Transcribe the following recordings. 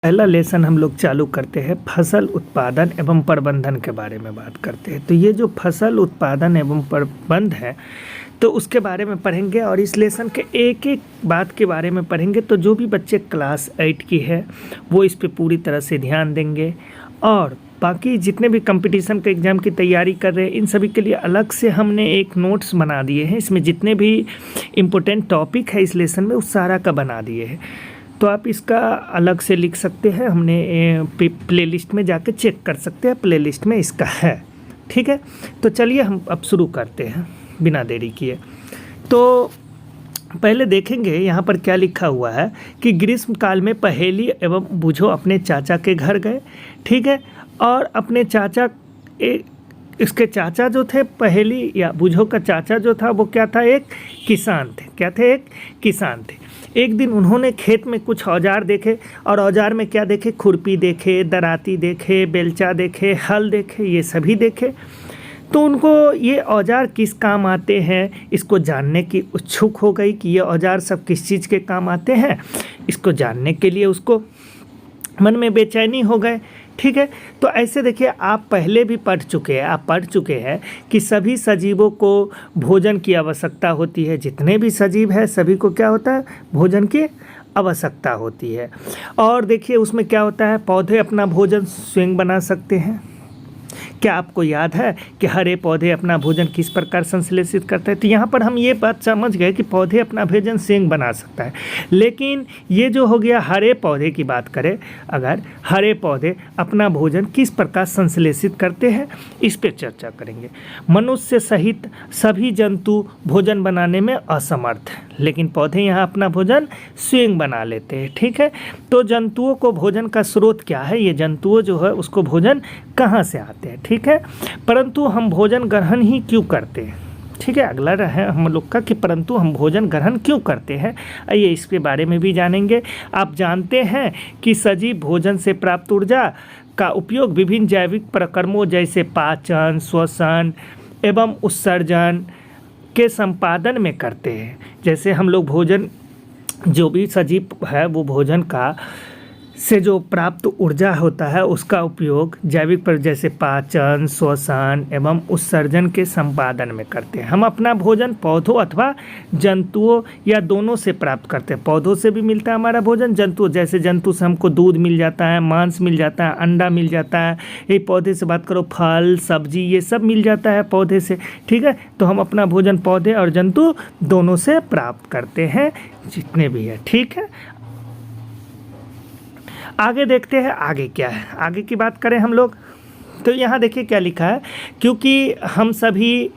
पहला लेसन हम लोग चालू करते हैं फसल उत्पादन एवं प्रबंधन के बारे में बात करते हैं। तो ये जो फसल उत्पादन एवं प्रबंध है तो उसके बारे में पढ़ेंगे और इस लेसन के एक एक बात के बारे में पढ़ेंगे। तो जो भी बच्चे क्लास 8 की है वो इस पे पूरी तरह से ध्यान देंगे और बाकी जितने भी कंपटीशन के एग्ज़ाम की तैयारी कर रहे हैं इन सभी के लिए अलग से हमने एक नोट्स बना दिए हैं। इसमें जितने भी इम्पोर्टेंट टॉपिक है इस लेसन में उस सारा का बना दिए हैं, तो आप इसका अलग से लिख सकते हैं। हमने प्लेलिस्ट में जाके चेक कर सकते हैं, प्लेलिस्ट में इसका है। ठीक है, तो चलिए हम अब शुरू करते हैं बिना देरी किए। तो पहले देखेंगे यहाँ पर क्या लिखा हुआ है कि ग्रीष्म काल में पहेली एवं बूझो अपने चाचा के घर गए। ठीक है, और अपने चाचा इसके चाचा जो थे, पहेली या बूझो का चाचा जो था वो क्या था, एक किसान थे। क्या थे? एक किसान थे। एक दिन उन्होंने खेत में कुछ औजार देखे और औजार में क्या देखे, खुरपी देखे, दराती देखे, बेलचा देखे, हल देखे, ये सभी देखे। तो उनको ये औजार किस काम आते हैं इसको जानने की उत्सुक हो गई कि ये औजार सब किस चीज़ के काम आते हैं। इसको जानने के लिए उसको मन में बेचैनी हो गए। ठीक है, तो ऐसे देखिए, आप पहले भी पढ़ चुके हैं, आप पढ़ चुके हैं कि सभी सजीवों को भोजन की आवश्यकता होती है। जितने भी सजीव हैं सभी को क्या होता है, भोजन की आवश्यकता होती है। और देखिए उसमें क्या होता है, पौधे अपना भोजन स्वयं बना सकते हैं। क्या आपको याद है कि हरे पौधे अपना भोजन किस प्रकार संश्लेषित करते हैं? तो यहाँ पर हम ये बात समझ गए कि पौधे अपना भोजन स्वयं बना सकता है। लेकिन ये जो हो गया हरे पौधे की बात करें, अगर हरे पौधे अपना भोजन किस प्रकार संश्लेषित करते हैं इस पर चर्चा करेंगे। मनुष्य सहित सभी जंतु भोजन बनाने में असमर्थ हैं, लेकिन पौधे यहाँ अपना भोजन स्वयं बना लेते हैं। ठीक है, तो जंतुओं को भोजन का स्रोत क्या है, ये जंतुओं जो है उसको भोजन कहाँ से आते हैं। ठीक है, परंतु हम भोजन ग्रहण ही क्यों करते हैं। ठीक है, अगला है हम लोग का कि परंतु हम भोजन ग्रहण क्यों करते हैं, आइए इसके बारे में भी जानेंगे। आप जानते हैं कि सजीव भोजन से प्राप्त ऊर्जा का उपयोग विभिन्न जैविक प्रक्रमों जैसे पाचन, श्वसन एवं उत्सर्जन के संपादन में करते हैं। जैसे हम लोग भोजन, जो भी सजीव है वो भोजन का से जो प्राप्त ऊर्जा होता है उसका उपयोग जैविक पर जैसे पाचन, श्वसन एवं उत्सर्जन के संपादन में करते हैं। हम अपना भोजन पौधों अथवा जंतुओं या दोनों से प्राप्त करते हैं। पौधों से भी मिलता है हमारा भोजन, जंतु जैसे जंतु से हमको दूध मिल जाता है, मांस मिल जाता है, अंडा मिल जाता है। ये पौधे से बात करो, फल सब्जी ये सब मिल जाता है पौधे से। ठीक है, तो हम अपना भोजन पौधे और जंतु दोनों से प्राप्त करते हैं जितने भी है। ठीक है, आगे देखते हैं आगे क्या है। आगे की बात करें हम लोग तो यहाँ देखिए क्या लिखा है, क्योंकि हम सभी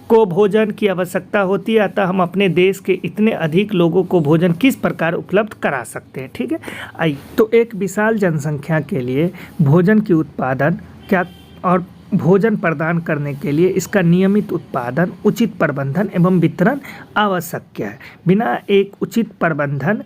को भोजन की आवश्यकता होती है अतः हम अपने देश के इतने अधिक लोगों को भोजन किस प्रकार उपलब्ध करा सकते हैं। ठीक है, आइए तो एक विशाल जनसंख्या के लिए भोजन की उत्पादन क्या और भोजन प्रदान करने के लिए इसका नियमित उत्पादन, उचित प्रबंधन एवं वितरण आवश्यक है। बिना उचित प्रबंधन,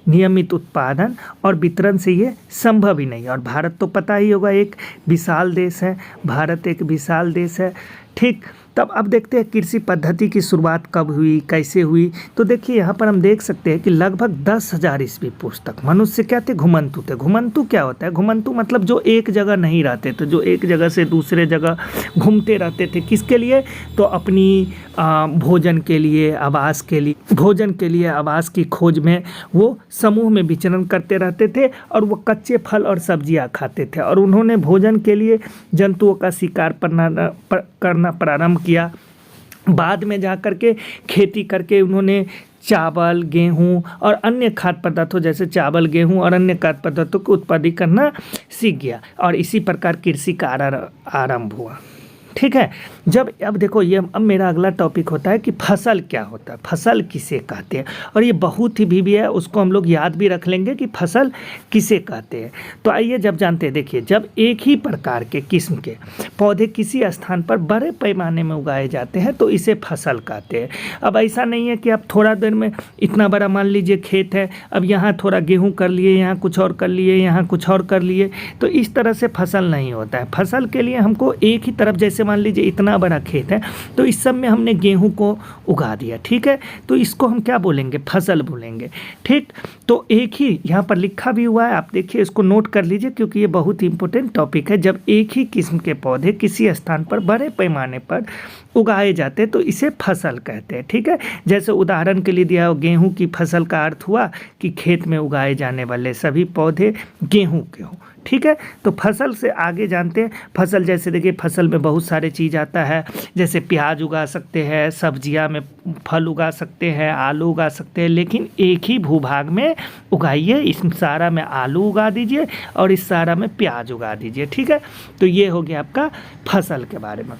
नियमित उत्पादन और वितरण से ये संभव ही नहीं। और भारत तो पता ही होगा एक विशाल देश है, भारत एक विशाल देश है। ठीक, तब अब देखते हैं कृषि पद्धति की शुरुआत कब हुई, कैसे हुई। तो देखिए यहाँ पर हम देख सकते हैं कि लगभग 10,000 ईस्वी पूर्व तक मनुष्य क्या थे, घुमंतु थे। घुमंतु क्या होता है, घुमंतु मतलब जो एक जगह नहीं रहते थे, जो एक जगह से दूसरे जगह घूमते रहते थे। किसके लिए, तो अपनी भोजन के लिए, आवास के लिए, भोजन के लिए आवास की खोज में वो समूह में विचरण करते रहते थे और वो कच्चे फल और सब्जियां खाते थे। और उन्होंने भोजन के लिए जंतुओं का शिकार करना प्रारंभ किया। बाद में जा कर के खेती करके उन्होंने चावल, गेहूं और अन्य खाद्य पदार्थों जैसे चावल, गेहूं और अन्य खाद्य पदार्थों को उत्पादन करना सीख गया और इसी प्रकार कृषि का आरंभ हुआ। ठीक है, जब अब देखो ये अब मेरा अगला टॉपिक होता है कि फसल क्या होता है, फसल किसे कहते हैं। और ये बहुत ही भी है, उसको हम लोग याद भी रख लेंगे कि फसल किसे कहते हैं। तो आइए जब जानते हैं, देखिए जब एक ही प्रकार के किस्म के पौधे किसी स्थान पर बड़े पैमाने में उगाए जाते हैं तो इसे फसल कहते हैं। अब ऐसा नहीं है कि आप थोड़ा देर में इतना बड़ा मान लीजिए खेत है, अब यहाँ थोड़ा गेहूँ कर लिए, यहाँ कुछ और कर लिए, यहाँ कुछ और कर लिए, तो इस तरह से फसल नहीं होता है। फसल के लिए हमको एक ही तरफ, जैसे मान लीजिए इतना बड़ा खेत है, तो इस सब में हमने गेहूं को उगा दिया, ठीक है, तो इसको हम क्या बोलेंगे, फसल बोलेंगे, ठीक। तो एक ही यहाँ पर लिखा भी हुआ है, आप देखिए, इसको नोट कर लीजिए क्योंकि ये बहुत ही इंपॉर्टेंट टॉपिक है। जब एक ही किस्म के पौधे किसी स्थान पर बड़े पैमाने पर उगाए जाते हैं तो इसे फसल कहते हैं, ठीक है। जैसे उदाहरण के लिए दिया हो, गेहूं की फसल का अर्थ हुआ कि खेत में उगाए जाने वाले सभी पौधे गेहूं के हों, ठीक है। तो फसल से आगे जानते हैं, फसल जैसे देखिए फसल में बहुत सारे चीज़ आता है, जैसे प्याज उगा सकते हैं, सब्जियां में फल उगा सकते हैं, आलू उगा सकते हैं, लेकिन एक ही भूभाग में उगाइए, इस सारा में आलू उगा दीजिए और इस सारा में प्याज उगा दीजिए, ठीक है। तो ये हो गया आपका फसल के बारे में।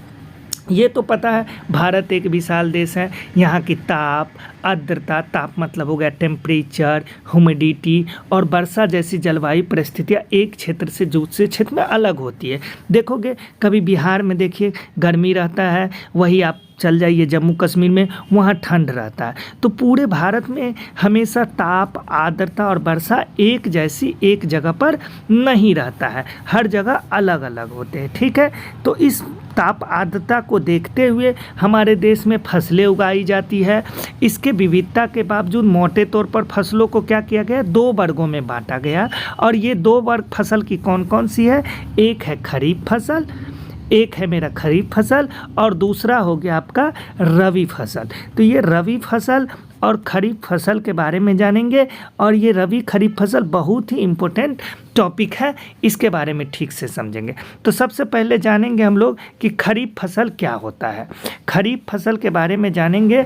ये तो पता है, भारत एक विशाल देश है, यहाँ की ताप, आर्द्रता, ताप मतलब हो गया टेम्परेचर, ह्यूमिडिटी और वर्षा जैसी जलवायु परिस्थितियाँ एक क्षेत्र से दूसरे क्षेत्र में अलग होती है। देखोगे कभी बिहार में देखिए गर्मी रहता है, वही आप चल जाइए जम्मू कश्मीर में, वहाँ ठंड रहता है। तो पूरे भारत में हमेशा ताप, आर्द्रता और वर्षा एक जैसी एक जगह पर नहीं रहता है, हर जगह अलग अलग होते हैं, ठीक है। तो इस ताप आर्द्रता को देखते हुए हमारे देश में फसलें उगाई जाती है। इसके विविधता के बावजूद मोटे तौर पर फसलों को क्या किया गया, 2 वर्गों में बांटा गया। और ये 2 वर्ग फसल की कौन कौन सी है, एक है खरीफ फसल, एक है मेरा खरीफ फसल और दूसरा हो गया आपका रबी फसल। तो ये रबी फसल और खरीफ फसल के बारे में जानेंगे, और ये रबी खरीफ फसल बहुत ही इम्पोर्टेंट टॉपिक है, इसके बारे में ठीक से समझेंगे। तो सबसे पहले जानेंगे हम लोग कि खरीफ फसल क्या होता है। खरीफ फसल के बारे में जानेंगे,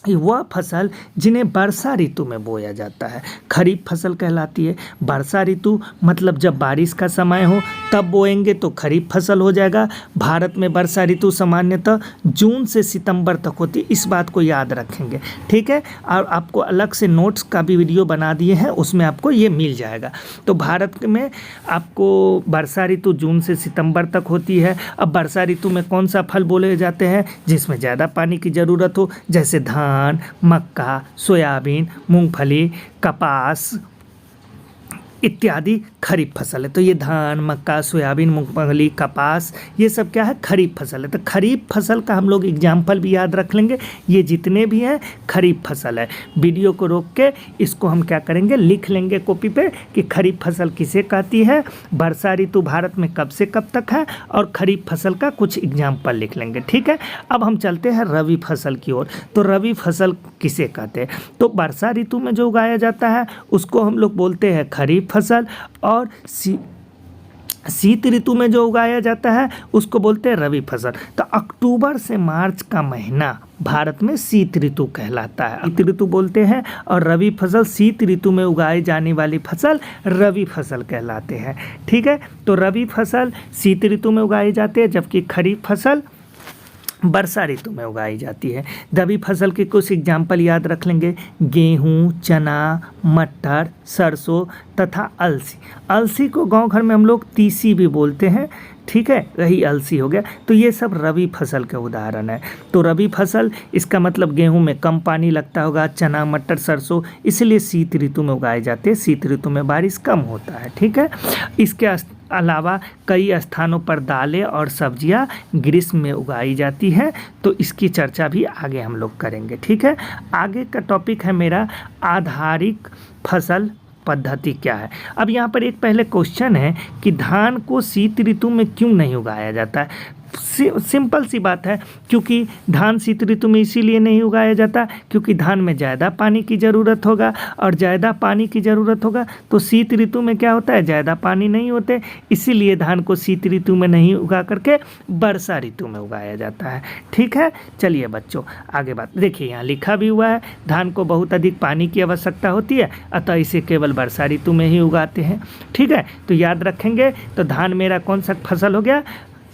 वह फसल जिन्हें वर्षा ऋतु में बोया जाता है खरीफ फसल कहलाती है। वर्षा ऋतु मतलब जब बारिश का समय हो तब बोएंगे तो खरीफ फसल हो जाएगा। भारत में वर्षा ऋतु सामान्यतः जून से सितंबर तक होती है, इस बात को याद रखेंगे, ठीक है। और आपको अलग से नोट्स का भी वीडियो बना दिए हैं, उसमें आपको ये मिल जाएगा। तो भारत में आपको वर्षा ऋतु जून से सितंबर तक होती है। अब वर्षा ऋतु में कौन सा फल बोले जाते हैं, जिसमें ज़्यादा पानी की ज़रूरत हो, जैसे धान, मक्का, सोयाबीन, मूंगफली, कपास इत्यादि खरीफ फसल है। तो ये धान, मक्का, सोयाबीन, मूंगफली, कपास, ये सब क्या है, खरीफ फसल है। तो खरीफ फसल का हम लोग एग्जाम्पल भी याद रख लेंगे, ये जितने भी हैं खरीफ फसल है। वीडियो को रोक के इसको हम क्या करेंगे, लिख लेंगे कॉपी पे कि खरीफ फसल किसे कहती है, वर्षा ऋतु भारत में कब से कब तक है, और खरीफ फसल का कुछ एग्जाम्पल लिख लेंगे, ठीक है। अब हम चलते हैं रबी फसल की ओर। तो रबी फसल किसे कहते हैं, तो वर्षा ऋतु में जो उगाया जाता है उसको हम लोग बोलते हैं खरीफ फसल, और शीत ऋतु में जो उगाया जाता है उसको बोलते हैं रबी फसल। तो अक्टूबर से मार्च का महीना भारत में शीत ऋतु कहलाता है, शीत ऋतु बोलते हैं। और रबी फसल शीत ऋतु में उगाई जाने वाली फसल रबी फसल कहलाते हैं, ठीक है। तो रबी फसल शीत ऋतु में उगाई जाती है, जबकि खरीफ फसल वर्षा ऋतु में उगाई जाती है। रबी फसल के कुछ एग्जाम्पल याद रख लेंगे, गेहूँ, चना, मटर, सरसों तथा अलसी। अलसी को गांव घर में हम लोग तीसी भी बोलते हैं, ठीक है, रही अलसी हो गया। तो ये सब रबी फसल के उदाहरण है। तो रबी फसल इसका मतलब गेहूं में कम पानी लगता होगा, चना, मटर, सरसों इसलिए शीत ऋतु में उगाए जाते हैं, शीत ऋतु में बारिश कम होता है, ठीक है। इसके अलावा कई स्थानों पर दालें और सब्जियां ग्रीष्म में उगाई जाती हैं, तो इसकी चर्चा भी आगे हम लोग करेंगे, ठीक है। आगे का टॉपिक है मेरा आधारिक फसल पद्धति क्या है। अब यहाँ पर एक पहले क्वेश्चन है कि धान को शीत ऋतु में क्यों नहीं उगाया जाता है। सिंपल सी बात है, क्योंकि धान शीत ऋतु में इसीलिए नहीं उगाया जाता क्योंकि धान में ज़्यादा पानी की ज़रूरत होगा, और ज़्यादा पानी की ज़रूरत होगा तो शीत ऋतु में क्या होता है, ज़्यादा पानी नहीं होते, इसीलिए धान को शीत ऋतु में नहीं उगा करके वर्षा ऋतु में उगाया जाता है, ठीक है। चलिए बच्चों आगे बात देखिए, यहाँ लिखा भी हुआ है धान को बहुत अधिक पानी की आवश्यकता होती है, अतः इसे केवल वर्षा ऋतु में ही उगाते हैं, ठीक है। तो याद रखेंगे, तो धान मेरा कौन सा फसल हो गया,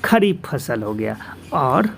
खरीफ फसल हो गया। और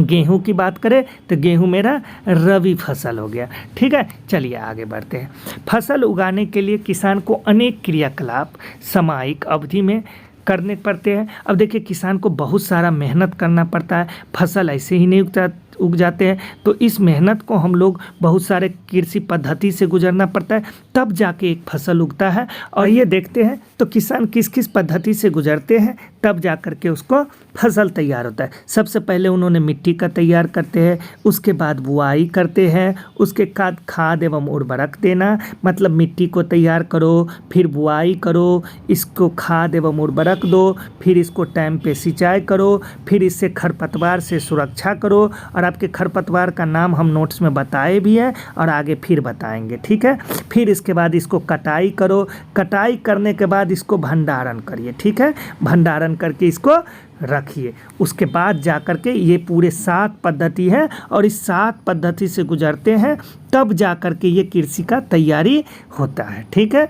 गेहूं की बात करें तो गेहूं मेरा रबी फसल हो गया, ठीक है। चलिए आगे बढ़ते हैं। फसल उगाने के लिए किसान को अनेक क्रियाकलाप सामयिक अवधि में करने पड़ते हैं। अब देखिए किसान को बहुत सारा मेहनत करना पड़ता है, फसल ऐसे ही नहीं उग जाते हैं, तो इस मेहनत को हम लोग बहुत सारे कृषि पद्धति से गुजरना पड़ता है, तब जाके एक फसल उगता है। और ये देखते हैं तो किसान किस किस पद्धति से गुजरते हैं तब जा कर के उसको फसल तैयार होता है। सबसे पहले उन्होंने मिट्टी का तैयार करते हैं, उसके बाद बुआई करते हैं, उसके बाद खाद एवं उर्वरक देना, मतलब मिट्टी को तैयार करो, फिर बुआई करो, इसको खाद एवं उर्वरक दो, फिर इसको टाइम पे सिंचाई करो, फिर इससे खरपतवार से सुरक्षा करो। और आपके खरपतवार का नाम हम नोट्स में बताए भी हैं और आगे फिर बताएंगे, ठीक है। फिर इसके बाद इसको कटाई करो, कटाई करने के बाद इसको भंडारण करिए, ठीक है। भंडारण करके इसको रखिए। उसके बाद जा कर के ये पूरे 7 पद्धति है और इस 7 पद्धति से गुजरते हैं, तब जा कर के ये कृषि का तैयारी होता है, ठीक है।